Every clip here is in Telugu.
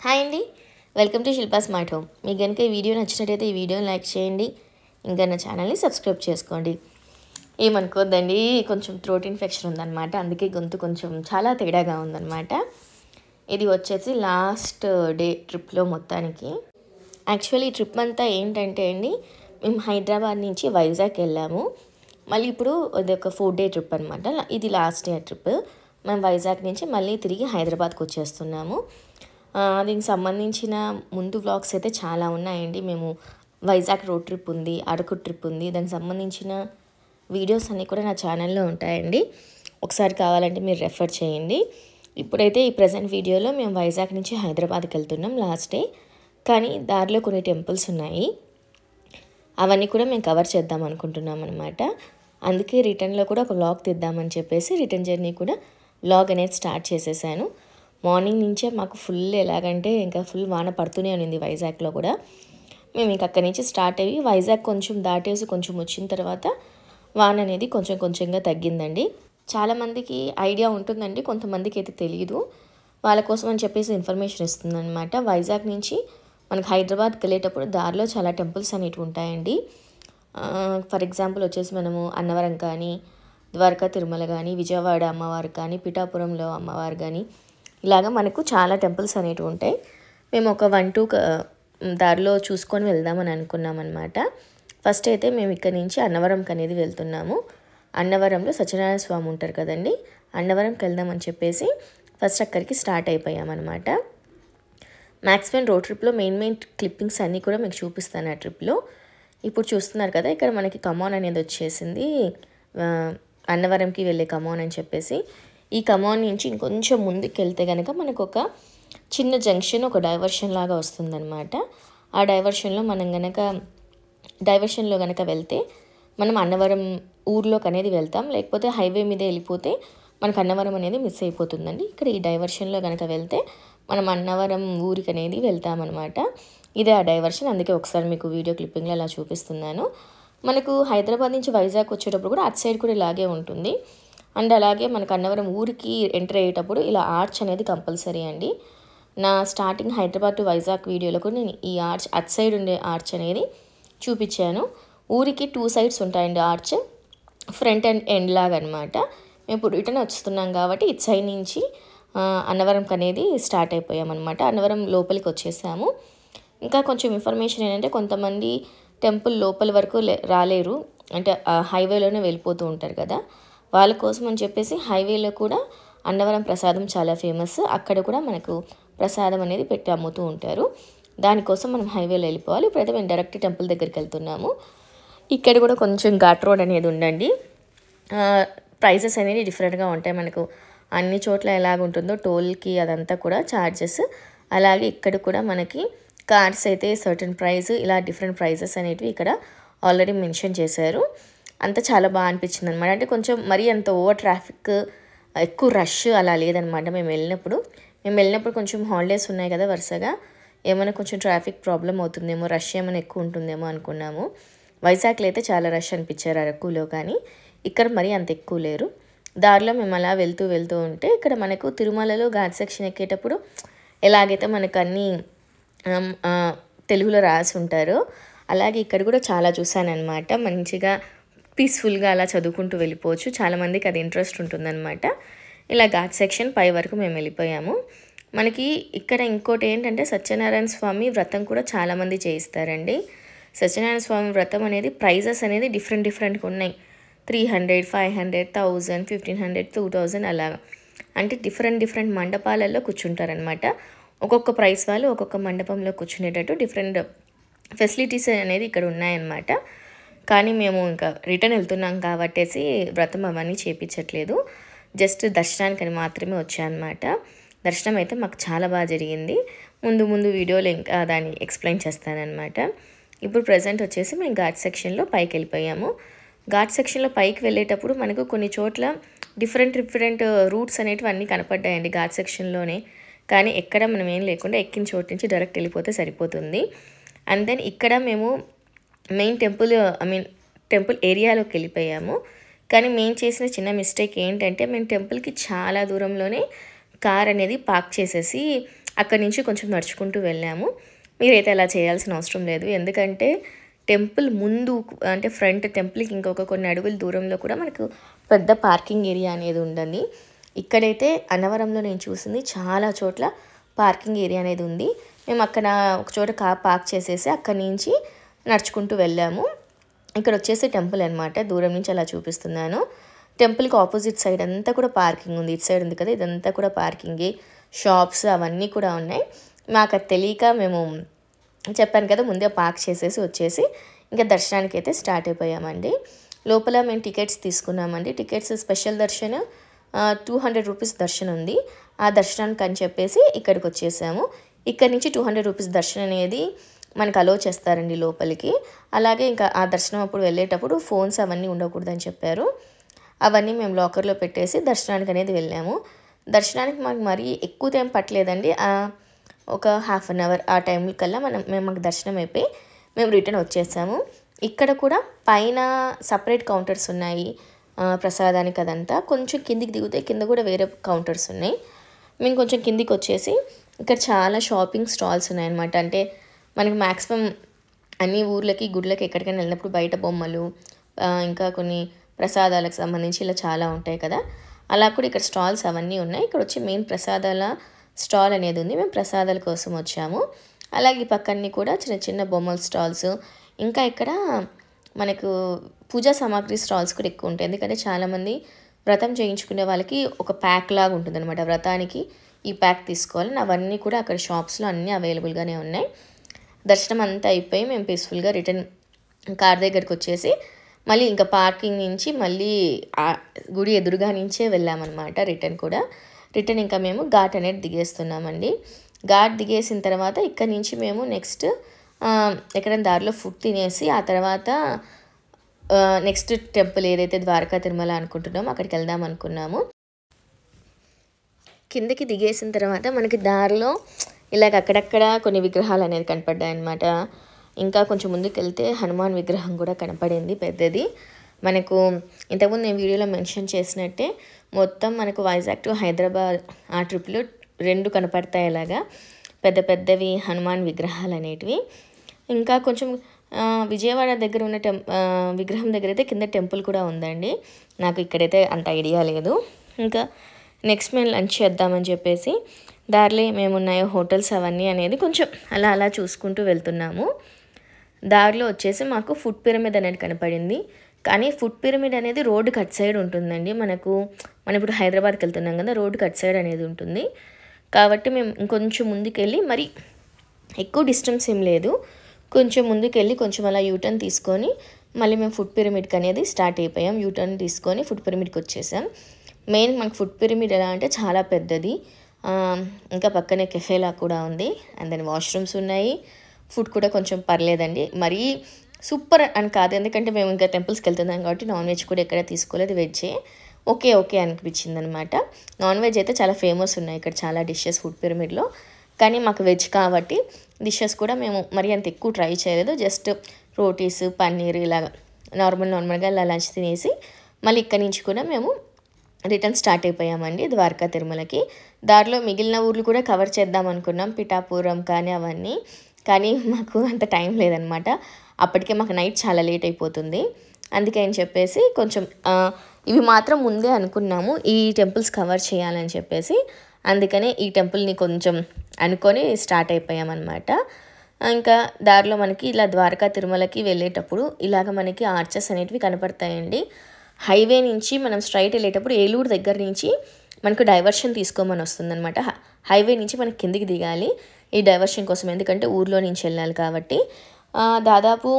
హాయ్ అండి, welcome to Shilpa smart home. మీకు కనుక ఈ వీడియో నచ్చినట్టయితే ఈ వీడియోని లైక్ చేయండి, ఇంకా నా ఛానల్ని సబ్స్క్రైబ్ చేసుకోండి. ఏమనుకోద్దండి, కొంచెం థ్రోట్ ఇన్ఫెక్షన్ ఉందన్నమాట, అందుకే గొంతు కొంచెం చాలా తేడాగా ఉందన్నమాట. ఇది వచ్చేసి లాస్ట్ డే ట్రిప్లో మొత్తానికి. యాక్చువల్లీ ఈ ట్రిప్ అంతా ఏంటంటే అండి, మేము హైదరాబాద్ నుంచి వైజాగ్ వెళ్ళాము. మళ్ళీ ఇప్పుడు ఇది ఒక 4 డే ట్రిప్ అనమాట. ఇది లాస్ట్ డే ట్రిప్. మేము వైజాగ్ నుంచి మళ్ళీ తిరిగి హైదరాబాద్కి వచ్చేస్తున్నాము. దీనికి సంబంధించిన ముందు వ్లాగ్స్ అయితే చాలా ఉన్నాయండి. మేము వైజాగ్ రోడ్ ట్రిప్ ఉంది, అరకు ట్రిప్ ఉంది, దానికి సంబంధించిన వీడియోస్ అన్నీ కూడా నా ఛానల్లో ఉంటాయండి. ఒకసారి కావాలంటే మీరు రెఫర్ చేయండి. ఇప్పుడైతే ఈ ప్రజెంట్ వీడియోలో మేము వైజాగ్ నుంచి హైదరాబాద్కి వెళ్తున్నాం లాస్ట్ డే. కానీ దారిలో కొన్ని టెంపుల్స్ ఉన్నాయి, అవన్నీ కూడా మేము కవర్ చేద్దాం అనుకుంటున్నాం అనమాట. అందుకే రిటర్న్లో కూడా ఒక వ్లాగ్ తీద్దామని చెప్పేసి రిటర్న్ జర్నీ కూడా వ్లాగ్ అనేది స్టార్ట్ చేసేసాను. మార్నింగ్ నుంచే మాకు ఫుల్ ఎలాగంటే ఇంకా ఫుల్ వాన పడుతూనే ఉంది వైజాగ్లో కూడా. మేము ఇంక అక్కడి నుంచి స్టార్ట్ అయ్యి వైజాగ్ కొంచెం దాటేసి కొంచెం వచ్చిన తర్వాత వాన అనేది కొంచెం కొంచెంగా తగ్గిందండి. చాలామందికి ఐడియా ఉంటుందండి, కొంతమందికి అయితే తెలియదు. వాళ్ళ కోసం అని చెప్పేసి ఇన్ఫర్మేషన్ ఇస్తుందన్నమాట. వైజాగ్ నుంచి మనకు హైదరాబాద్కి వెళ్ళేటప్పుడు దారిలో చాలా టెంపుల్స్ అనేవి ఉంటాయండి. ఫర్ ఎగ్జాంపుల్ వచ్చేసి మనము అన్నవరం కానీ, ద్వారకా తిరుమల కానీ, విజయవాడ అమ్మవారు కానీ, పిఠాపురంలో అమ్మవారు కానీ, ఇలాగా మనకు చాలా టెంపుల్స్ అనేవి ఉంటాయి. మేము ఒక 1-2 దారిలో చూసుకొని వెళ్దామని అనుకున్నాం అనమాట. ఫస్ట్ అయితే మేము ఇక్కడ నుంచి అన్నవరంకి అనేది వెళ్తున్నాము. అన్నవరంలో సత్యనారాయణ స్వామి ఉంటారు కదండి, అన్నవరంకి వెళ్దామని చెప్పేసి ఫస్ట్ అక్కడికి స్టార్ట్ అయిపోయామన్నమాట. మ్యాక్సిమం రోడ్ ట్రిప్లో మెయిన్ క్లిప్పింగ్స్ అన్నీ కూడా మీకు చూపిస్తాను ఆ ట్రిప్లో. ఇప్పుడు చూస్తున్నారు కదా, ఇక్కడ మనకి కమాన్ అనేది వచ్చేసింది, అన్నవరంకి వెళ్ళే కమాన్ అని చెప్పేసి. ఈ కమాన్ నుంచి ఇంకొంచెం ముందుకు వెళ్తే కనుక మనకు ఒక చిన్న జంక్షన్, ఒక డైవర్షన్ లాగా వస్తుందన్నమాట. ఆ డైవర్షన్లో కనుక వెళ్తే మనం అన్నవరం ఊర్లోకి అనేది వెళ్తాం. లేకపోతే హైవే మీద వెళ్ళిపోతే మనకు అన్నవరం అనేది మిస్ అయిపోతుందండి. ఇక్కడ ఈ డైవర్షన్లో కనుక వెళ్తే మనం అన్నవరం ఊరికి అనేది వెళ్తామన్నమాట. ఇదే ఆ డైవర్షన్, అందుకే ఒకసారి మీకు వీడియో క్లిప్పింగ్లో అలా చూపిస్తున్నాను. మనకు హైదరాబాద్ నుంచి వైజాగ్ వచ్చేటప్పుడు కూడా అటు సైడ్ కూడా ఇలాగే ఉంటుంది. అండ్ అలాగే మనకు అన్నవరం ఊరికి ఎంటర్ అయ్యేటప్పుడు ఇలా ఆర్చ్ అనేది కంపల్సరీ అండి. నా స్టార్టింగ్ హైదరాబాద్ టు వైజాగ్ వీడియోలో కూడా నేను ఈ ఆర్చ్, అటు సైడ్ ఉండే ఆర్చ్ అనేది చూపించాను. ఊరికి 2 సైడ్స్ ఉంటాయండి ఆర్చ్, ఫ్రంట్ అండ్ ఎండ్ లాగా అనమాట. మేము ఇప్పుడు రిటర్న్ వస్తున్నాం కాబట్టి ఇటు సైడ్ నుంచి అన్నవరంకి అనేది స్టార్ట్ అయిపోయామన్నమాట. అన్నవరం లోపలికి వచ్చేసాము. ఇంకా కొంచెం ఇన్ఫర్మేషన్ ఏంటంటే, కొంతమంది టెంపుల్ లోపల వరకు రాలేరు, అంటే హైవేలోనే వెళ్ళిపోతూ ఉంటారు కదా, వాళ్ళ కోసం అని చెప్పేసి హైవేలో కూడా అన్నవరం ప్రసాదం చాలా ఫేమస్. అక్కడ కూడా మనకు ప్రసాదం అనేది పెట్టి అమ్ముతూ ఉంటారు. దానికోసం మనం హైవేలో వెళ్ళిపోవాలి. ఇప్పుడైతే మేము డైరెక్ట్ టెంపుల్ దగ్గరికి వెళ్తున్నాము. ఇక్కడ కూడా కొంచెం ఘాట్ రోడ్ అనేది ఉండండి. ప్రైజెస్ అనేది డిఫరెంట్గా ఉంటాయి. మనకు అన్ని చోట్ల ఎలాగుంటుందో టోల్కి అదంతా కూడా ఛార్జెస్, అలాగే ఇక్కడ కూడా మనకి కార్స్ అయితే సర్టన్ ప్రైస్, ఇలా డిఫరెంట్ ప్రైజెస్ అనేటివి ఇక్కడ ఆల్రెడీ మెన్షన్ చేశారు. అంతా చాలా బాగా అనిపించింది అనమాట. అంటే కొంచెం మరీ అంత ఓవర్ ట్రాఫిక్, ఎక్కువ రష్ అలా లేదనమాట. మేము వెళ్ళినప్పుడు కొంచెం హాలిడేస్ ఉన్నాయి కదా వరుసగా, ఏమైనా కొంచెం ట్రాఫిక్ ప్రాబ్లం అవుతుందేమో, రష్ ఏమైనా ఎక్కువ ఉంటుందేమో అనుకున్నాము. వైజాగ్లో అయితే చాలా రష్ అనిపించారు అరకులో, కానీ ఇక్కడ మరీ అంత ఎక్కువ లేరు. దారిలో మేము అలా వెళ్తూ ఉంటే ఇక్కడ మనకు తిరుమలలో ఘాట్ సెక్షన్ ఎక్కేటప్పుడు ఎలాగైతే మనకు అన్నీ తెలుగులో రాసి ఉంటారో అలాగే ఇక్కడ కూడా చాలా చూసానమాట. మంచిగా పీస్ఫుల్గా అలా చదువుకుంటూ వెళ్ళిపోవచ్చు. చాలామందికి అది ఇంట్రెస్ట్ ఉంటుందన్నమాట. ఇలా ఘాట్ సెక్షన్ పై వరకు మేము వెళ్ళిపోయాము. మనకి ఇక్కడ ఇంకోటి ఏంటంటే, సత్యనారాయణ స్వామి వ్రతం కూడా చాలామంది చేయిస్తారండి. సత్యనారాయణ స్వామి వ్రతం అనేది ప్రైజెస్ అనేది డిఫరెంట్గా ఉన్నాయి. 300, 500, 1000, 1500, 2000 అలాగా. అంటే డిఫరెంట్ మండపాలలో కూర్చుంటారనమాట. ఒక్కొక్క ప్రైస్ వాళ్ళు ఒక్కొక్క మండపంలో కూర్చునేటట్టు డిఫరెంట్ ఫెసిలిటీస్ అనేది ఇక్కడ ఉన్నాయన్నమాట. కానీ మేము ఇంకా రిటర్న్ వెళ్తున్నాం కాబట్టేసి వ్రతం అవన్నీ చేయించట్లేదు, జస్ట్ దర్శనానికని మాత్రమే వచ్చాయన్నమాట. దర్శనం అయితే మాకు చాలా బాగా జరిగింది. ముందు వీడియోలో ఇంకా దాన్ని ఎక్స్ప్లెయిన్ చేస్తానన్నమాట. ఇప్పుడు ప్రజెంట్ వచ్చేసి మేము ఘాట్ సెక్షన్లో పైకి వెళ్ళిపోయాము. ఘాట్ సెక్షన్లో పైకి వెళ్ళేటప్పుడు మనకు కొన్ని చోట్ల డిఫరెంట్ రూట్స్ అనేటివి అన్నీ కనపడ్డాయండి ఘాట్ సెక్షన్లోనే. కానీ ఎక్కడ మనం ఏం లేకుండా ఎక్కిన చోటు నుంచి డైరెక్ట్ వెళ్ళిపోతే సరిపోతుంది. అండ్ దెన్ ఇక్కడ మేము మెయిన్ టెంపుల్ ఏరియాలోకి వెళ్ళిపోయాము. కానీ మేము చేసిన చిన్న మిస్టేక్ ఏంటంటే, మేము టెంపుల్కి చాలా దూరంలోనే కార్ అనేది పార్క్ చేసేసి అక్కడి నుంచి కొంచెం నడుచుకుంటూ వెళ్ళాము. మీరైతే అలా చేయాల్సిన అవసరం లేదు. ఎందుకంటే టెంపుల్ ముందు అంటే ఫ్రంట్ టెంపుల్కి ఇంకొక కొన్ని అడుగుల దూరంలో కూడా మనకు పెద్ద పార్కింగ్ ఏరియా అనేది ఉందండి. ఇక్కడైతే అన్నవరంలో నేను చూసింది చాలా చోట్ల పార్కింగ్ ఏరియా అనేది ఉంది. మేము అక్కడ ఒక చోట కార్ పార్క్ చేసేసి అక్కడి నుంచి నడుచుకుంటూ వెళ్ళాము. ఇక్కడ వచ్చేసి టెంపుల్ అనమాట. దూరం నుంచి అలా చూపిస్తున్నాను. టెంపుల్కి ఆపోజిట్ సైడ్ అంతా కూడా పార్కింగ్ ఉంది. ఇటు సైడ్ ఉంది కదా, ఇదంతా కూడా పార్కింగే, షాప్స్ అవన్నీ కూడా ఉన్నాయి. మాకు అది తెలియక మేము చెప్పాను కదా ముందే పార్క్ చేసేసి వచ్చేసి ఇంకా దర్శనానికి అయితే స్టార్ట్ అయిపోయామండి. లోపల మేము టికెట్స్ తీసుకున్నామండి. టికెట్స్ స్పెషల్ దర్శనం 200 రూపీస్ దర్శనం ఉంది. ఆ దర్శనానికి అని చెప్పేసి ఇక్కడికి వచ్చేసాము. ఇక్కడ నుంచి 200 రూపీస్ దర్శనం అనేది మనకు అలో చేస్తారండి లోపలికి. అలాగే ఇంకా ఆ దర్శనం అప్పుడు వెళ్ళేటప్పుడు ఫోన్స్ అవన్నీ ఉండకూడదని చెప్పారు. అవన్నీ మేము లాకర్లో పెట్టేసి దర్శనానికి అనేది వెళ్ళాము. దర్శనానికి మాకు మరీ ఎక్కువ టైం పట్టలేదండి. ఒక హాఫ్ అన్ అవర్ ఆ టైం కల్లా మాకు దర్శనం అయిపోయి మేము రిటర్న్ వచ్చేసాము. ఇక్కడ కూడా పైన సపరేట్ కౌంటర్స్ ఉన్నాయి ప్రసాదానికి. అదంతా కొంచెం కిందికి దిగితే కింద కూడా వేరే కౌంటర్స్ ఉన్నాయి. మేము కొంచెం కిందికి వచ్చేసి ఇక్కడ చాలా షాపింగ్ స్టాల్స్ ఉన్నాయన్నమాట. అంటే మనకి మ్యాక్సిమం అన్ని ఊర్లకి గుడ్లకి ఎక్కడికైనా వెళ్ళినప్పుడు బయట బొమ్మలు ఇంకా కొన్ని ప్రసాదాలకు సంబంధించి ఇలా చాలా ఉంటాయి కదా, అలా కూడా ఇక్కడ స్టాల్స్ అవన్నీ ఉన్నాయి. ఇక్కడ వచ్చి మెయిన్ ప్రసాదాల స్టాల్ అనేది ఉంది. మేము ప్రసాదాల కోసం వచ్చాము. అలాగే ఈ పక్కన్ని కూడా చిన్న చిన్న బొమ్మల స్టాల్స్, ఇంకా ఇక్కడ మనకు పూజా సామాగ్రి స్టాల్స్ కూడా ఎక్కువ ఉంటాయి. ఎందుకంటే చాలామంది వ్రతం చేయించుకునే వాళ్ళకి ఒక ప్యాక్ లాగా ఉంటుంది అనమాట. వ్రతానికి ఈ ప్యాక్ తీసుకోవాలని అవన్నీ కూడా అక్కడ షాప్స్లో అన్నీ అవైలబుల్గానే ఉన్నాయి. దర్శనం అంతా అయిపోయి మేము పీస్ఫుల్గా రిటర్న్ కార్ దగ్గరికి వచ్చేసి మళ్ళీ ఇంకా పార్కింగ్ నుంచి మళ్ళీ గుడి ఎదురుగా నుంచే వెళ్ళామన్నమాట. రిటర్న్ ఇంకా మేము ఘాట్ అనేది దిగేస్తున్నామండి. ఘాట్ దిగేసిన తర్వాత ఇక్కడ నుంచి మేము నెక్స్ట్ ఎక్కడైనా దారిలో ఫుడ్ తినేసి ఆ తర్వాత నెక్స్ట్ టెంపుల్ ఏదైతే ద్వారకా తిరుమల అనుకుంటున్నామో అక్కడికి వెళ్దాం అనుకున్నాము. కిందకి దిగేసిన తర్వాత మనకి దారిలో ఇలాగ అక్కడక్కడ కొన్ని విగ్రహాలు అనేది కనపడ్డాయి అన్నమాట. ఇంకా కొంచెం ముందుకు వెళ్తే హనుమాన్ విగ్రహం కూడా కనపడింది పెద్దది. మనకు ఇంతకుముందు నేను వీడియోలో మెన్షన్ చేసినట్టే మొత్తం మనకు వైజాగ్ టు హైదరాబాద్ ఆ ట్రిప్లో 2 కనపడతాయి ఇలాగా పెద్ద పెద్దవి హనుమాన్ విగ్రహాలు అనేటివి. ఇంకా కొంచెం విజయవాడ దగ్గర ఉన్న విగ్రహం దగ్గర అయితే కింద టెంపుల్ కూడా ఉందండి. నాకు ఇక్కడైతే అంత ఐడియా లేదు. ఇంకా నెక్స్ట్ మేము లంచ్ చేద్దామని చెప్పేసి దారిలో ఏమేమున్నాయో హోటల్స్ అవన్నీ అనేది కొంచెం అలా అలా చూసుకుంటూ వెళ్తున్నాము. దారిలో వచ్చేసి మాకు ఫుడ్ పిరమిడ్ అనేది కనపడింది. కానీ ఫుడ్ పిరమిడ్ అనేది రోడ్డు కట్ సైడ్ ఉంటుందండి. మనం ఇప్పుడు హైదరాబాద్కి వెళ్తున్నాం కదా, రోడ్డు కట్ సైడ్ అనేది ఉంటుంది. కాబట్టి మేము ఇంకొంచెం ముందుకెళ్ళి మరి ఎక్కువ డిస్టెన్స్ ఏం లేదు, కొంచెం ముందుకెళ్ళి కొంచెం అలా యూటర్న్ తీసుకొని మళ్ళీ మేము ఫుడ్ పిరమిడ్కి అనేది స్టార్ట్ అయిపోయాం. యూటర్న్ తీసుకొని ఫుడ్ పిరమిడ్కి వచ్చేసాం. మెయిన్ మనకు ఫుడ్ పిరమిడ్ ఎలా అంటే చాలా పెద్దది. ఇంకా పక్కనే కెఫేలా కూడా ఉంది. అండ్ దెన్ వాష్రూమ్స్ ఉన్నాయి. ఫుడ్ కూడా కొంచెం పర్లేదండి, మరీ సూపర్ అని కాదు. ఎందుకంటే మేము ఇంకా టెంపుల్స్కి వెళ్తున్నాం కాబట్టి నాన్ వెజ్ కూడా ఎక్కడ తీసుకోలేదు, వెజ్జే ఓకే అనిపించింది అనమాట. నాన్ వెజ్ అయితే చాలా ఫేమస్ ఉన్నాయి ఇక్కడ చాలా డిషెస్ ఫుడ్ పిరమిడ్లో. కానీ మాకు వెజ్ కాబట్టి డిషెస్ కూడా మేము మరీ అంత ఎక్కువ ట్రై చేయలేదు. జస్ట్ రోటీస్ పన్నీర్ ఇలాగా నార్మల్గా ఇలా లంచ్ తినేసి మళ్ళీ ఇక్కడి నుంచి కూడా మేము రిటర్న్ స్టార్ట్ అయిపోయామండి ద్వారకా తిరుమలకి. దారిలో మిగిలిన ఊర్లు కూడా కవర్ చేద్దాం అనుకున్నాం, పిఠాపురం కానీ అవన్నీ. కానీ మాకు అంత టైం లేదనమాట. అప్పటికే మాకు నైట్ చాలా లేట్ అయిపోతుంది. అందుకే అని చెప్పేసి కొంచెం ఇవి మాత్రం ముందే అనుకున్నాము ఈ టెంపుల్స్ కవర్ చేయాలని చెప్పేసి. అందుకనే ఈ టెంపుల్ని కొంచెం అనుకొని స్టార్ట్ అయిపోయామన్నమాట. ఇంకా దారిలో మనకి ఇలా ద్వారకా తిరుమలకి వెళ్ళేటప్పుడు ఇలాగ మనకి ఆర్చెస్ అనేటివి కనపడతాయండి. హైవే నుంచి మనం స్ట్రైట్ వెళ్ళేటప్పుడు ఏలూరు దగ్గర నుంచి మనకు డైవర్షన్ తీసుకోమని వస్తుందన్నమాట. హైవే నుంచి మనకి కిందికి దిగాలి ఈ డైవర్షన్ కోసం, ఎందుకంటే ఊర్లో నుంచి వెళ్ళాలి కాబట్టి. దాదాపు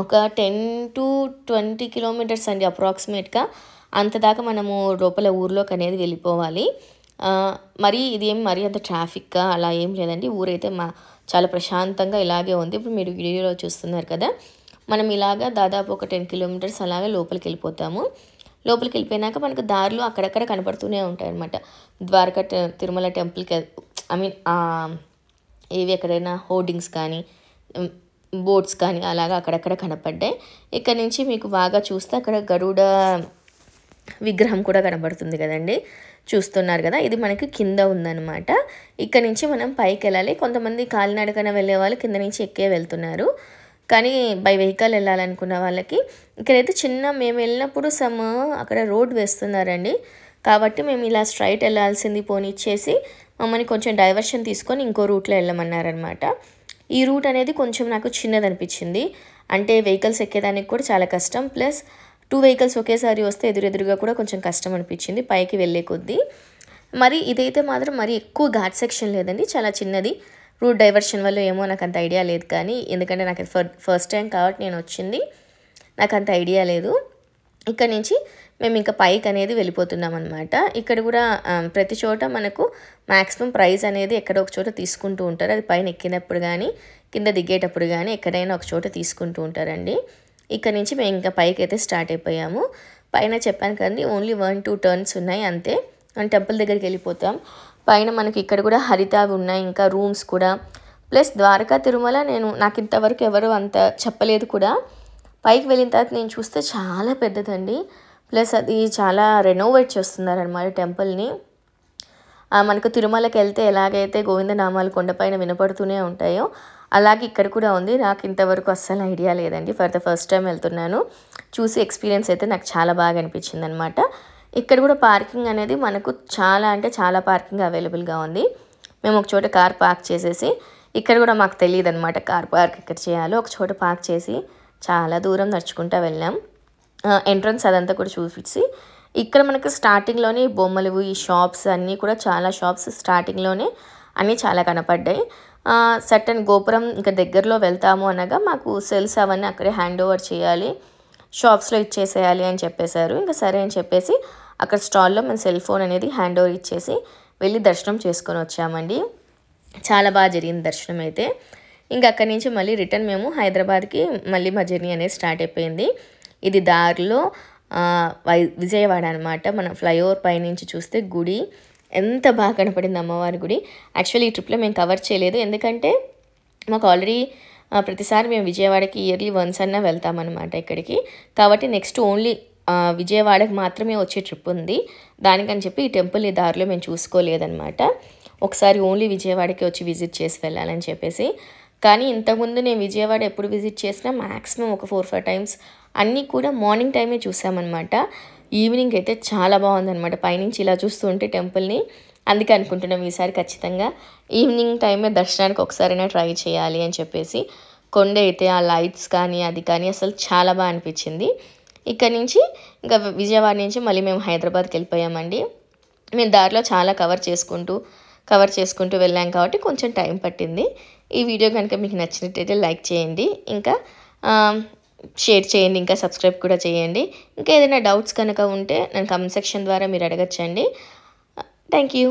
ఒక 10 to 20 కిలోమీటర్స్ అండి అప్రాక్సిమేట్గా. అంతదాకా మనము లోపల ఊర్లోకి అనేది వెళ్ళిపోవాలి. మరీ అంత ట్రాఫిక్ అలా ఏం లేదండి. ఊరైతే చాలా ప్రశాంతంగా ఇలాగే ఉంది. ఇప్పుడు మీరు వీడియోలో చూస్తున్నారు కదా, మనం ఇలాగా దాదాపు ఒక 10 కిలోమీటర్స్ అలాగే లోపలికి వెళ్ళిపోతాము. లోపలికి వెళ్ళిపోయినాక మనకు దారిలో అక్కడక్కడ కనపడుతూనే ఉంటాయి అన్నమాట ద్వారకా తిరుమల టెంపుల్కి. ఏవి ఎక్కడైనా హోర్డింగ్స్ కానీ బోర్డ్స్ కానీ అలాగా అక్కడక్కడ కనపడ్డాయి. ఇక్కడ నుంచి మీకు బాగా చూస్తే అక్కడ విగ్రహం కూడా కనబడుతుంది కదండి, చూస్తున్నారు కదా. ఇది మనకి కింద ఉందన్నమాట. ఇక్కడ నుంచి మనం పైకి వెళ్ళాలి. కొంతమంది కాలినడకన వెళ్ళే వాళ్ళు కింద నుంచి ఎక్కే వెళ్తున్నారు, కానీ బై వెహికల్ వెళ్ళాలనుకున్న వాళ్ళకి ఇక్కడైతే మేము వెళ్ళినప్పుడు అక్కడ రోడ్ వేస్తున్నారండి. కాబట్టి మేము ఇలా స్ట్రైట్ వెళ్ళాల్సింది పోనిచ్చేసి మమ్మల్ని కొంచెం డైవర్షన్ తీసుకొని ఇంకో రూట్లో వెళ్ళమన్నారనమాట. ఈ రూట్ అనేది కొంచెం నాకు చిన్నది అనిపించింది. అంటే వెహికల్స్ ఎక్కేదానికి కూడా చాలా కష్టం, ప్లస్ 2 వెహికల్స్ ఒకేసారి వస్తే ఎదురెదురుగా కూడా కొంచెం కష్టం అనిపించింది పైకి వెళ్ళే కొద్దీ. మరి ఇదైతే మాత్రం మరి ఎక్కువ ఘాట్ సెక్షన్ లేదండి, చాలా చిన్నది. రూట్ డైవర్షన్ వల్ల ఏమో నాకు అంత ఐడియా లేదు, కానీ ఎందుకంటే నాకు ఫస్ట్ టైం కాబట్టి నేను వచ్చింది, నాకు అంత ఐడియా లేదు. ఇక్కడ నుంచి మేము ఇంకా పైకి అనేది వెళ్ళిపోతున్నాం అనమాట. ఇక్కడ కూడా ప్రతి చోట మనకు మ్యాక్సిమం ప్రైస్ అనేది ఎక్కడో ఒక చోట తీసుకుంటూ ఉంటారు. అది పైన ఎక్కినప్పుడు కానీ కింద దిగేటప్పుడు కానీ ఎక్కడైనా ఒక చోట తీసుకుంటూ ఉంటారండి. ఇక్కడ నుంచి మేము ఇంకా పైకి అయితే స్టార్ట్ అయిపోయాము. పైన చెప్పాను కదండి, ఓన్లీ 1-2 టర్న్స్ ఉన్నాయి అంతే, మనం టెంపుల్ దగ్గరికి వెళ్ళిపోతాం. పైన మనకి ఇక్కడ కూడా హరితావి ఉన్నాయి, ఇంకా రూమ్స్ కూడా, ప్లస్ ద్వారకా తిరుమల నాకు ఇంతవరకు ఎవరు అంత చెప్పలేదు కూడా. పైకి వెళ్ళిన తర్వాత నేను చూస్తే చాలా పెద్దదండి, ప్లస్ అది చాలా రెనోవేట్ చేస్తున్నారనమాట టెంపుల్ని. మనకు తిరుమలకి వెళ్తే ఎలాగైతే గోవిందనామాలు కొండపైన వినపడుతూనే ఉంటాయో అలాగే ఇక్కడ కూడా ఉంది. నాకు ఇంతవరకు అస్సలు ఐడియా లేదండి, ఫర్ ద ఫస్ట్ టైం వెళ్తున్నాను. చూసి ఎక్స్పీరియన్స్ అయితే నాకు చాలా బాగా అనిపించింది అనమాట. ఇక్కడ కూడా పార్కింగ్ అనేది మనకు చాలా అంటే చాలా పార్కింగ్ అవైలబుల్గా ఉంది. మేము ఒక చోట కార్ పార్క్ చేసేసి, ఇక్కడ కూడా మాకు తెలియదు అనమాట కార్ పార్క్ ఎక్కడ చేయాలో, ఒక చోట పార్క్ చేసి చాలా దూరం నడుచుకుంటూ వెళ్ళాం. ఎంట్రన్స్ అదంతా కూడా చూపించి, ఇక్కడ మనకు స్టార్టింగ్లోనే బొమ్మలు, ఈ షాప్స్ అన్నీ కూడా చాలా షాప్స్ స్టార్టింగ్లోనే అన్నీ చాలా కనపడ్డాయి. సర్టన్ గోపురం ఇంకా దగ్గరలో వెళ్తాము అనగా మాకు సెల్స్ అవన్నీ అక్కడే హ్యాండ్ ఓవర్ చేయాలి, షాప్స్లో ఇచ్చేసేయాలి అని చెప్పేశారు. ఇంకా సరే అని చెప్పేసి అక్కడ స్టాల్లో మేము సెల్ ఫోన్ అనేది హ్యాండ్ ఓవర్ ఇచ్చేసి వెళ్ళి దర్శనం చేసుకొని వచ్చామండి. చాలా బాగా జరిగింది దర్శనం అయితే. ఇంకా అక్కడి నుంచి మళ్ళీ రిటర్న్ మేము హైదరాబాద్కి మళ్ళీ మా జర్నీ అనేది స్టార్ట్ అయిపోయింది. ఇది దారిలో విజయవాడ అనమాట. మనం ఫ్లైఓవర్ పైనుంచి చూస్తే గుడి ఎంత బాగా కనపడింది, అమ్మవారి గుడి. యాక్చువల్లీ ఈ ట్రిప్లో మేము కవర్ చేయలేదు, ఎందుకంటే మాకు ఆల్రెడీ ప్రతిసారి మేము విజయవాడకి ఇయర్లీ వన్స్ అన్నా వెళ్తామన్నమాట ఇక్కడికి. కాబట్టి నెక్స్ట్ ఓన్లీ విజయవాడకి మాత్రమే వచ్చే ట్రిప్ ఉంది. దానికని చెప్పి ఈ టెంపుల్ ఈ దారిలో మేము చూసుకోలేదన్నమాట. ఒకసారి ఓన్లీ విజయవాడకి వచ్చి విజిట్ చేసి వెళ్ళాలని చెప్పేసి. కానీ ఇంతకుముందు నేను విజయవాడ ఎప్పుడు విజిట్ చేసినా మ్యాక్సిమం ఒక 4-5 టైమ్స్ అన్నీ కూడా మార్నింగ్ టైమే చూసామన్నమాట. ఈవినింగ్ అయితే చాలా బాగుందన్నమాట, పైనుంచి ఇలా చూస్తూ ఉంటే టెంపుల్ని. అందుకే అనుకుంటున్నాం ఈసారి ఖచ్చితంగా ఈవినింగ్ టైమే దర్శనానికి ఒకసారైనా ట్రై చేయాలి అని చెప్పేసి. కొండ అయితే ఆ లైట్స్ కానీ అది కానీ అసలు చాలా బాగా అనిపించింది. ఇక్కడ నుంచి ఇంకా విజయవాడ నుంచి మళ్ళీ మేము హైదరాబాద్కి వెళ్ళిపోయామండి. మేము దారిలో చాలా కవర్ చేసుకుంటూ వెళ్ళాం కాబట్టి కొంచెం టైం పట్టింది. ఈ వీడియో కనుక మీకు నచ్చినట్టయితే లైక్ చేయండి, ఇంకా షేర్ చేయండి, ఇంకా సబ్స్క్రైబ్ కూడా చేయండి. ఇంకా ఏదైనా డౌట్స్ కనుక ఉంటే నన్ను కామెంట్ సెక్షన్ ద్వారా మీరు అడగచ్చండి. Thank you.